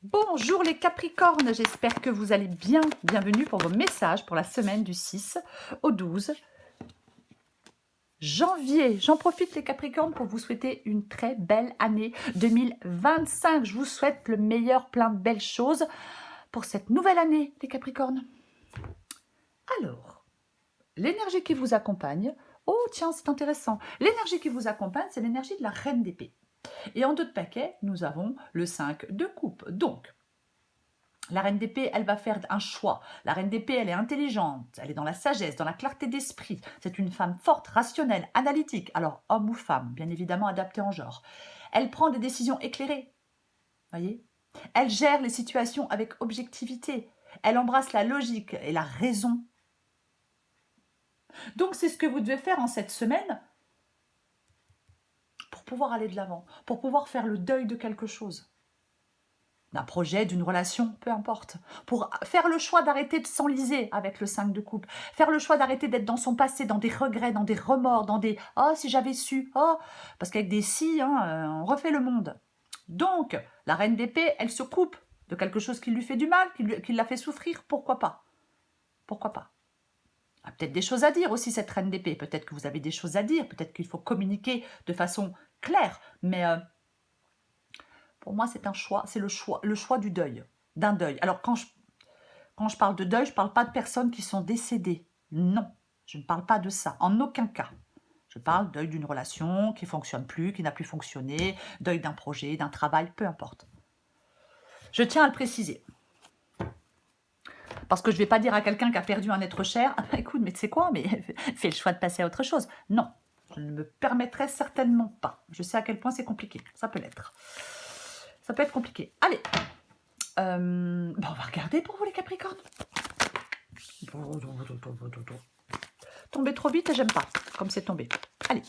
Bonjour les Capricornes, j'espère que vous allez bien. Bienvenue pour vos messages pour la semaine du 6 au 12 janvier. J'en profite les Capricornes pour vous souhaiter une très belle année 2025. Je vous souhaite le meilleur, plein de belles choses pour cette nouvelle année les Capricornes. Alors, l'énergie qui vous accompagne, oh tiens c'est intéressant, l'énergie qui vous accompagne c'est l'énergie de la reine d'épée. Et en dos de paquet, nous avons le 5 de coupe. Donc, la reine d'épée, elle va faire un choix. La reine d'épée, elle est intelligente, elle est dans la sagesse, dans la clarté d'esprit. C'est une femme forte, rationnelle, analytique. Alors, homme ou femme, bien évidemment adaptée en genre. Elle prend des décisions éclairées, voyez. Elle gère les situations avec objectivité. Elle embrasse la logique et la raison. Donc, c'est ce que vous devez faire en cette semaine pour pouvoir aller de l'avant, pour pouvoir faire le deuil de quelque chose. D'un projet, d'une relation, peu importe. Pour faire le choix d'arrêter de s'enliser avec le 5 de coupe. Faire le choix d'arrêter d'être dans son passé, dans des regrets, dans des remords, dans des « oh, si j'avais su »,« oh », parce qu'avec des « si on refait le monde. Donc, la reine d'épée, elle se coupe de quelque chose qui lui fait du mal, qui l'a fait souffrir, pourquoi pas. Pourquoi pas. Elle a peut-être des choses à dire aussi, cette reine d'épée. Peut-être que vous avez des choses à dire, peut-être qu'il faut communiquer de façon claire, mais... pour moi, c'est un choix, c'est le choix du deuil, d'un deuil. Alors, quand je parle de deuil, je ne parle pas de personnes qui sont décédées. Non, je ne parle pas de ça, en aucun cas. Je parle deuil d'une relation qui ne fonctionne plus, qui n'a plus fonctionné, deuil d'un projet, d'un travail, peu importe. Je tiens à le préciser. Parce que je ne vais pas dire à quelqu'un qui a perdu un être cher, ah, écoute, mais tu sais quoi, mais fais le choix de passer à autre chose. Non, je ne me permettrai certainement pas. Je sais à quel point c'est compliqué, ça peut l'être. Ça peut être compliqué. Allez, on va regarder pour vous les Capricornes. Tombé trop vite et j'aime pas, comme c'est tombé. Allez,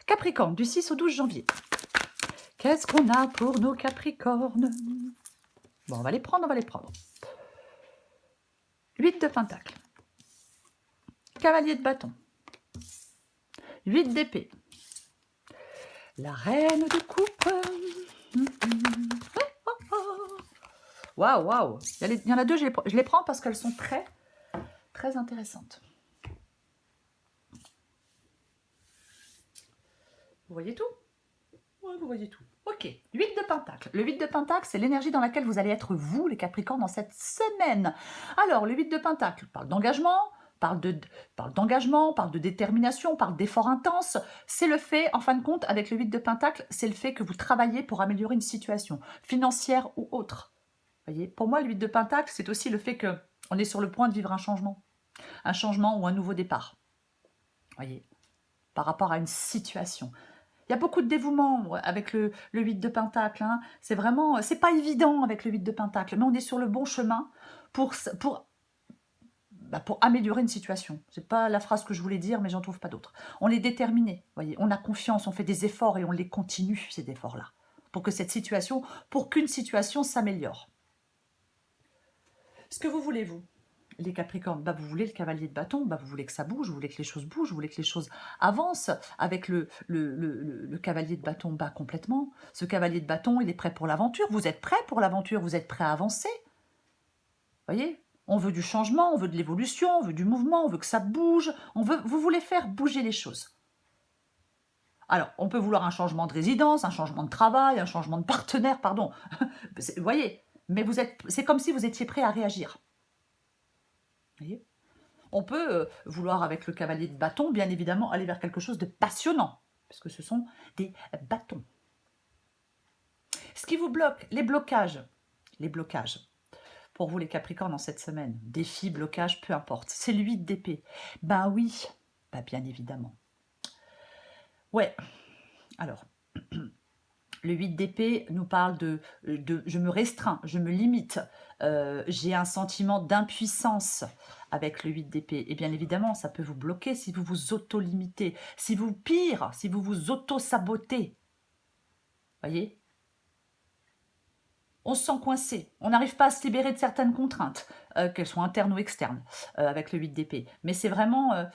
Capricorne, du 6 au 12 janvier. Qu'est-ce qu'on a pour nos Capricornes? Bon, on va les prendre, 8 de Pentacle. Cavalier de bâton. 8 d'épée. La reine de coupe. Waouh, waouh. Il y en a deux, je les prends parce qu'elles sont très, très intéressantes. Vous voyez tout? Oui, vous voyez tout. Ok, 8 de Pentacle. Le 8 de Pentacle, c'est l'énergie dans laquelle vous allez être vous, les Capricornes, dans cette semaine. Alors, le 8 de Pentacle parle d'engagement, parle d'engagement, parle de détermination, parle d'effort intense. C'est le fait, en fin de compte, avec le 8 de Pentacle, c'est le fait que vous travaillez pour améliorer une situation, financière ou autre. Voyez, pour moi, le 8 de Pentacle, c'est aussi le fait qu'on est sur le point de vivre un changement ou un nouveau départ. Voyez, par rapport à une situation. Il y a beaucoup de dévouement avec le 8 de Pentacle. Hein. C'est vraiment, c'est pas évident avec le 8 de Pentacle, mais on est sur le bon chemin pour améliorer une situation. C'est pas la phrase que je voulais dire, mais j'en trouve pas d'autre. On est déterminé, voyez, on a confiance, on fait des efforts et on les continue, ces efforts-là, pour qu'une situation s'améliore. Ce que vous voulez, vous, les Capricornes, vous voulez le cavalier de bâton, vous voulez que ça bouge, vous voulez que les choses bougent, vous voulez que les choses avancent. Avec le cavalier de bâton, complètement. Ce cavalier de bâton, il est prêt pour l'aventure. Vous êtes prêt pour l'aventure, vous êtes prêt à avancer. Voyez, on veut du changement, on veut de l'évolution, on veut du mouvement, on veut que ça bouge. Vous voulez faire bouger les choses. Alors, on peut vouloir un changement de résidence, un changement de travail, un changement de partenaire, pardon. Vous voyez, mais c'est comme si vous étiez prêt à réagir. Vous voyez, on peut vouloir, avec le cavalier de bâton, bien évidemment, aller vers quelque chose de passionnant, parce que ce sont des bâtons. Ce qui vous bloque, les blocages, pour vous les Capricornes en cette semaine, défis, blocages, peu importe, c'est le 8 d'épée. Oui, bien évidemment. Ouais, alors... Le 8 d'épée nous parle de je me restreins, je me limite, j'ai un sentiment d'impuissance avec le 8 d'épée. Et bien évidemment, ça peut vous bloquer si vous vous auto-limitez, si vous vous auto-sabotez. Voyez, on se sent coincé, on n'arrive pas à se libérer de certaines contraintes, qu'elles soient internes ou externes, avec le 8 d'épée. Mais c'est vraiment,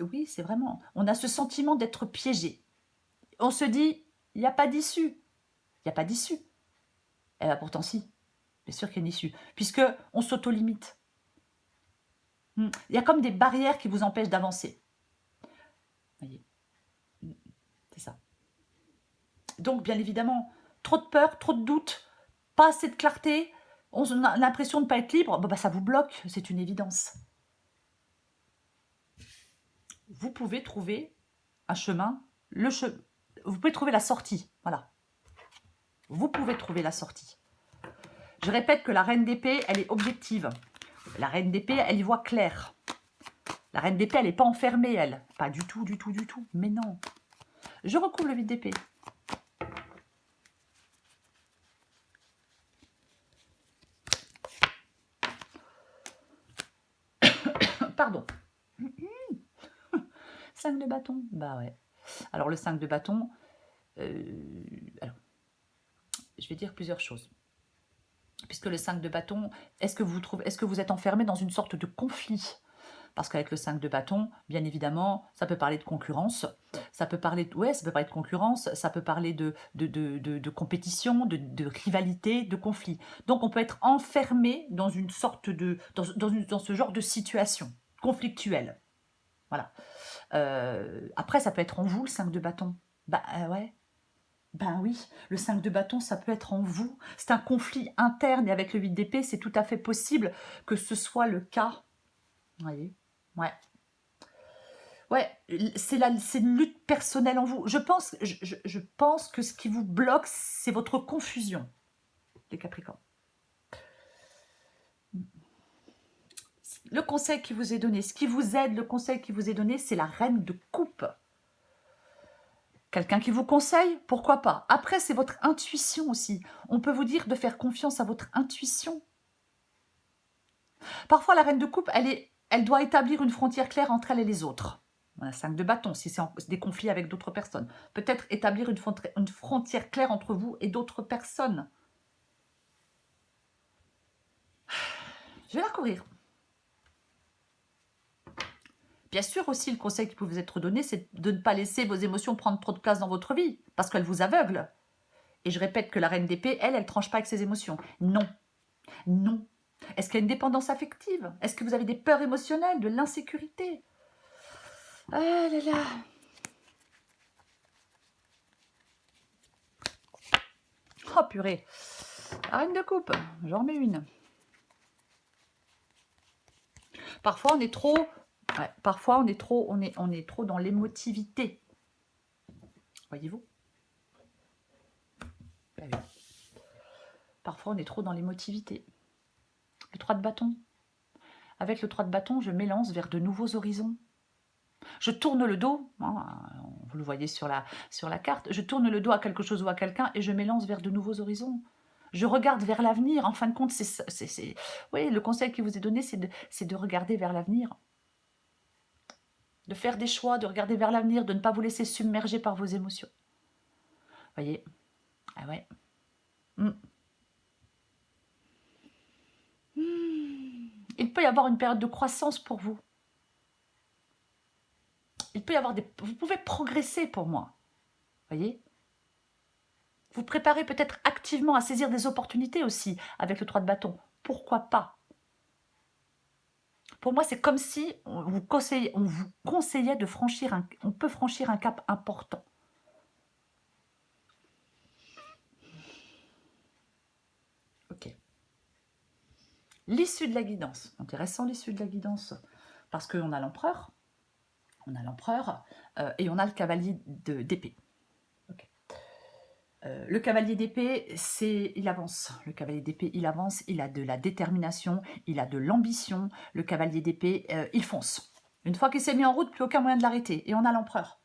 oui, c'est vraiment, on a ce sentiment d'être piégé. On se dit, il n'y a pas d'issue. Il n'y a pas d'issue. Eh bien, pourtant, si. Bien sûr qu'il y a une issue. Puisque on s'auto-limite. Il y a comme des barrières qui vous empêchent d'avancer. Voyez. C'est ça. Donc, bien évidemment, trop de peur, trop de doute, pas assez de clarté, on a l'impression de ne pas être libre, bah, ça vous bloque, c'est une évidence. Vous pouvez trouver un chemin, vous pouvez trouver la sortie, voilà. Vous pouvez trouver la sortie. Je répète que la reine d'épée, elle est objective. La reine d'épée, elle y voit clair. La reine d'épée, elle n'est pas enfermée, elle. Pas du tout, du tout, du tout. Mais non. Je recouvre le vide d'épée. Pardon. 5 de bâton. Bah ouais. Alors, le 5 de bâton, alors, je vais dire plusieurs choses. Puisque le 5 de bâton, est-ce que vous êtes enfermé dans une sorte de conflit? Parce qu'avec le 5 de bâton, bien évidemment, ça peut parler de concurrence, ça peut parler de concurrence, ça peut parler de compétition, de rivalité, de conflit. Donc on peut être enfermé dans une sorte de dans ce genre de situation conflictuelle. Voilà. Après, ça peut être en vous, le 5 de bâton. Bah ouais. Ben oui, le 5 de bâton, ça peut être en vous. C'est un conflit interne et avec le 8 d'épée, c'est tout à fait possible que ce soit le cas. Vous voyez? Ouais. Ouais, c'est une lutte personnelle en vous. Je pense que ce qui vous bloque, c'est votre confusion, les Capricornes. Le conseil qui vous est donné, ce qui vous aide, le conseil qui vous est donné, c'est la reine de coupe. Quelqu'un qui vous conseille, pourquoi pas. Après, c'est votre intuition aussi. On peut vous dire de faire confiance à votre intuition. Parfois, la reine de coupe, elle doit établir une frontière claire entre elle et les autres. Voilà, 5 de bâton, si c'est des conflits avec d'autres personnes. Peut-être établir une frontière claire entre vous et d'autres personnes. Je vais la courir. Bien sûr aussi, le conseil qui peut vous être donné, c'est de ne pas laisser vos émotions prendre trop de place dans votre vie, parce qu'elles vous aveuglent. Et je répète que la reine d'épée, elle tranche pas avec ses émotions. Non. Non. Est-ce qu'il y a une dépendance affective? Est-ce que vous avez des peurs émotionnelles, de l'insécurité? Ah là là. Oh purée. La reine de coupe, j'en remets une. Parfois on est trop, parfois on est trop dans l'émotivité. Voyez-vous? Parfois on est trop dans l'émotivité. Le 3 de bâton. Avec le 3 de bâton, je m'élance vers de nouveaux horizons. Je tourne le dos, hein, vous le voyez sur la carte, je tourne le dos à quelque chose ou à quelqu'un et je m'élance vers de nouveaux horizons. Je regarde vers l'avenir. En fin de compte, oui, le conseil qui vous est donné, c'est de regarder vers l'avenir. De faire des choix, de regarder vers l'avenir, de ne pas vous laisser submerger par vos émotions. Voyez? Ah ouais. Il peut y avoir une période de croissance pour vous. Il peut y avoir vous pouvez progresser pour moi. Voyez? Vous préparez peut-être activement à saisir des opportunités aussi avec le 3 de bâton. Pourquoi pas? Pour moi, c'est comme si on vous conseillait de franchir on peut franchir un cap important. Ok. L'issue de la guidance. Intéressant, l'issue de la guidance. Parce qu'on a l'empereur. On a l'empereur et on a le cavalier d'épée. Le cavalier d'épée, il avance. Le cavalier d'épée, il avance, il a de la détermination, il a de l'ambition. Le cavalier d'épée, il fonce. Une fois qu'il s'est mis en route, plus aucun moyen de l'arrêter. Et on a l'empereur.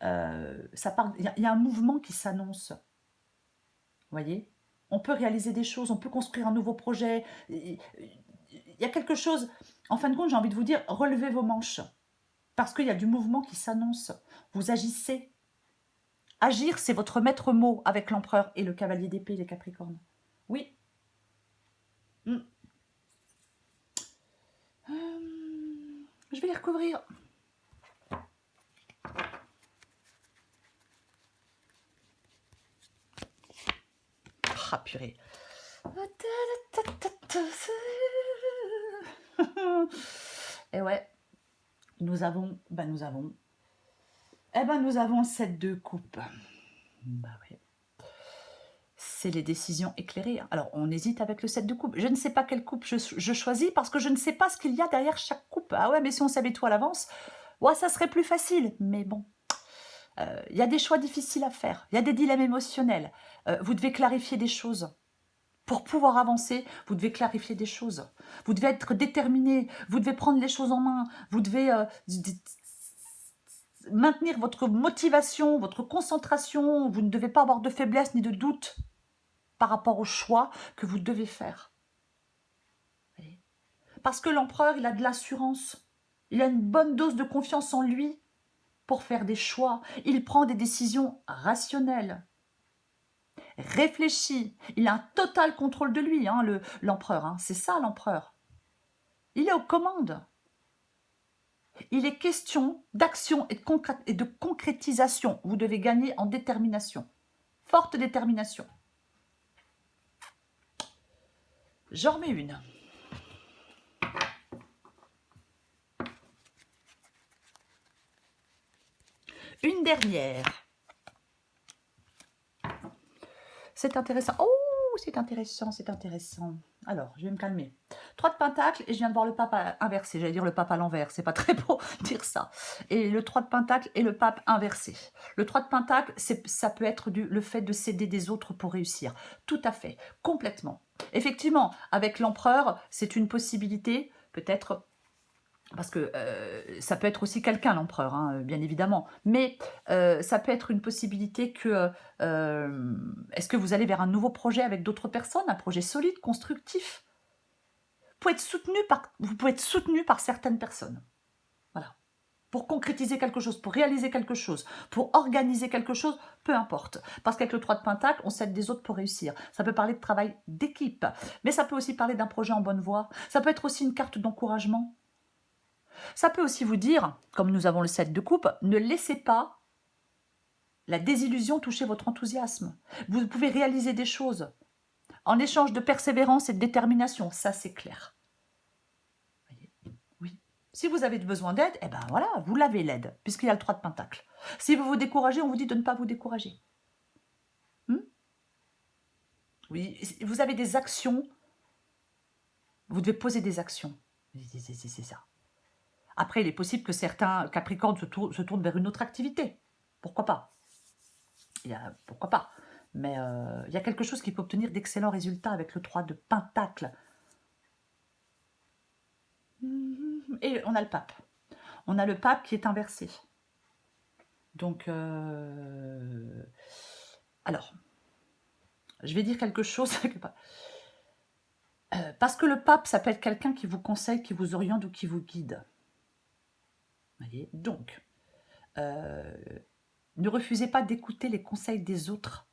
Il y a un mouvement qui s'annonce. Vous voyez? On peut réaliser des choses, on peut construire un nouveau projet. Il y a quelque chose. En fin de compte, j'ai envie de vous dire, relevez vos manches. Parce qu'il y a du mouvement qui s'annonce. Vous agissez. Agir, c'est votre maître mot avec l'empereur et le cavalier d'épée, les Capricornes. Oui. Je vais les recouvrir. Ah, purée. Et ouais, nous avons le 7 de coupe. Bah ouais. C'est les décisions éclairées. Alors, on hésite avec le 7 de coupe. Je ne sais pas quelle coupe je choisis parce que je ne sais pas ce qu'il y a derrière chaque coupe. Ah ouais, mais si on savait tout à l'avance, ouais, ça serait plus facile. Mais bon, il y a des choix difficiles à faire. Il y a des dilemmes émotionnels. Vous devez clarifier des choses. Pour pouvoir avancer, vous devez clarifier des choses. Vous devez être déterminé. Vous devez prendre les choses en main. Vous devez maintenir votre motivation, votre concentration. Vous ne devez pas avoir de faiblesse ni de doute par rapport au choix que vous devez faire. Parce que l'empereur, il a de l'assurance. Il a une bonne dose de confiance en lui pour faire des choix. Il prend des décisions rationnelles, réfléchies. Il a un total contrôle de lui, hein, l'empereur. Hein. C'est ça, l'empereur. Il est aux commandes. Il est question d'action et de concrétisation. Vous devez gagner en détermination. Forte détermination. J'en remets une. Une dernière. C'est intéressant. Oh, c'est intéressant, c'est intéressant. Alors, je vais me calmer. 3 de pentacle et je viens de voir le pape inversé. J'allais dire le pape à l'envers, c'est pas très beau dire ça. Et le 3 de pentacle et le pape inversé. Le 3 de pentacle, ça peut être le fait de s'aider des autres pour réussir. Tout à fait, complètement. Effectivement, avec l'empereur, c'est une possibilité, peut-être... Parce que ça peut être aussi quelqu'un, l'empereur, hein, bien évidemment. Mais ça peut être une possibilité que... est-ce que vous allez vers un nouveau projet avec d'autres personnes, un projet solide, constructif? Vous pouvez être soutenu par certaines personnes. Voilà. Pour concrétiser quelque chose, pour réaliser quelque chose, pour organiser quelque chose, peu importe. Parce qu'avec le 3 de pentacle, on s'aide des autres pour réussir. Ça peut parler de travail d'équipe, mais ça peut aussi parler d'un projet en bonne voie. Ça peut être aussi une carte d'encouragement. Ça peut aussi vous dire, comme nous avons le 7 de coupe, ne laissez pas la désillusion toucher votre enthousiasme. Vous pouvez réaliser des choses en échange de persévérance et de détermination, ça c'est clair. Oui. Si vous avez besoin d'aide, eh ben voilà, vous l'avez l'aide, puisqu'il y a le 3 de pentacle. Si vous vous découragez, on vous dit de ne pas vous décourager. Oui, vous avez des actions, vous devez poser des actions. C'est ça. Après, il est possible que certains Capricornes se tournent vers une autre activité. Pourquoi pas? Pourquoi pas? Mais il y a quelque chose qui peut obtenir d'excellents résultats avec le 3 de pentacle. Et on a le pape. On a le pape qui est inversé. Donc, alors, je vais dire quelque chose. Parce que le pape, ça peut être quelqu'un qui vous conseille, qui vous oriente ou qui vous guide. Voyez. Donc, ne refusez pas d'écouter les conseils des autres.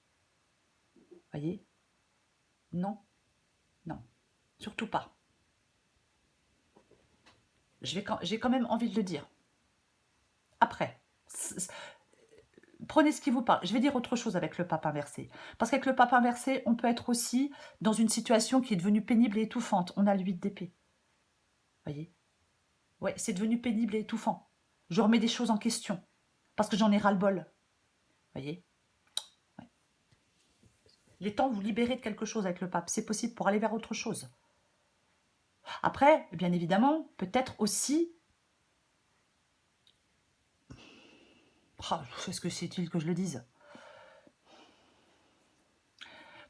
Voyez. Non, non, surtout pas. J'ai quand même envie de le dire. Après, prenez ce qui vous parle. Je vais dire autre chose avec le pape inversé. Parce qu'avec le pape inversé, on peut être aussi dans une situation qui est devenue pénible et étouffante. On a le 8 d'épée. Voyez? Ouais, c'est devenu pénible et étouffant. Je remets des choses en question. Parce que j'en ai ras-le-bol. Voyez? Ouais. Il est temps de vous libérer de quelque chose avec le pape. C'est possible pour aller vers autre chose. Après, bien évidemment, peut-être aussi... Oh, est-ce que c'est utile que je le dise?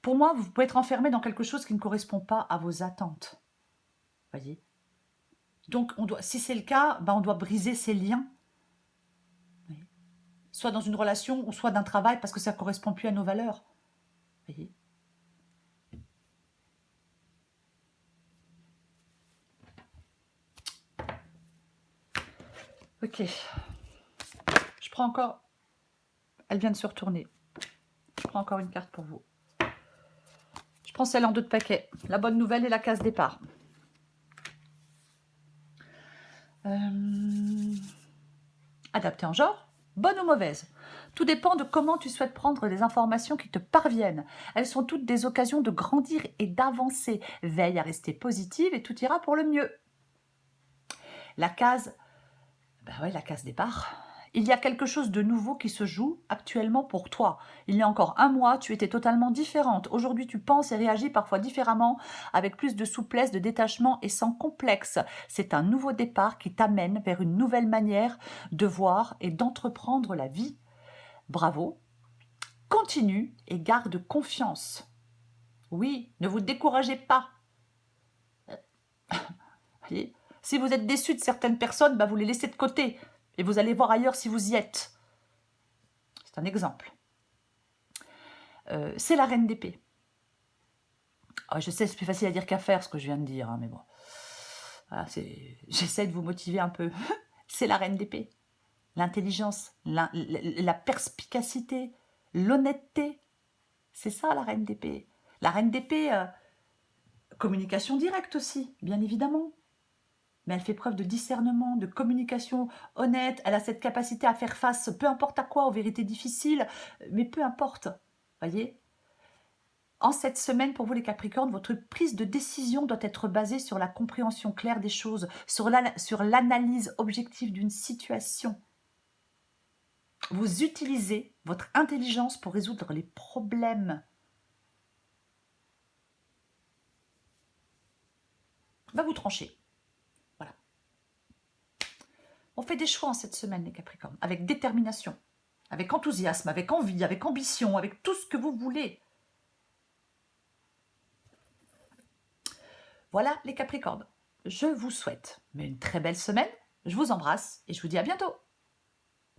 Pour moi, vous pouvez être enfermé dans quelque chose qui ne correspond pas à vos attentes. Voyez? Donc, si c'est le cas, ben on doit briser ces liens. Voyez? Soit dans une relation, ou soit d'un travail, parce que ça ne correspond plus à nos valeurs. Voyez? Ok. Je prends encore... Elle vient de se retourner. Je prends encore une carte pour vous. Je prends celle en 2 de paquet. La bonne nouvelle et la case départ. Adapté en genre. bonnes ou mauvaises. Tout dépend de comment tu souhaites prendre les informations qui te parviennent. Elles sont toutes des occasions de grandir et d'avancer. Veille à rester positive et tout ira pour le mieux. La case, la case départ. Il y a quelque chose de nouveau qui se joue actuellement pour toi. Il y a encore un mois, tu étais totalement différente. Aujourd'hui, tu penses et réagis parfois différemment, avec plus de souplesse, de détachement et sans complexe. C'est un nouveau départ qui t'amène vers une nouvelle manière de voir et d'entreprendre la vie. Bravo, continue et garde confiance. Oui, ne vous découragez pas. Voyez, si vous êtes déçu de certaines personnes, vous les laissez de côté et vous allez voir ailleurs si vous y êtes. C'est un exemple. C'est la reine d'épée. Oh, je sais, c'est plus facile à dire qu'à faire ce que je viens de dire, mais bon. Voilà, j'essaie de vous motiver un peu. C'est la reine d'épée. L'intelligence, la perspicacité, l'honnêteté. C'est ça la reine d'épée. La reine d'épée, communication directe aussi, bien évidemment. Mais elle fait preuve de discernement, de communication honnête. Elle a cette capacité à faire face, peu importe à quoi, aux vérités difficiles, mais peu importe. Voyez ? En cette semaine, pour vous les Capricornes, votre prise de décision doit être basée sur la compréhension claire des choses, sur l'analyse objective d'une situation. Vous utilisez votre intelligence pour résoudre les problèmes. Vous tranchez. Voilà. On fait des choix en cette semaine, les Capricornes, avec détermination, avec enthousiasme, avec envie, avec ambition, avec tout ce que vous voulez. Voilà les Capricornes. Je vous souhaite une très belle semaine. Je vous embrasse et je vous dis à bientôt.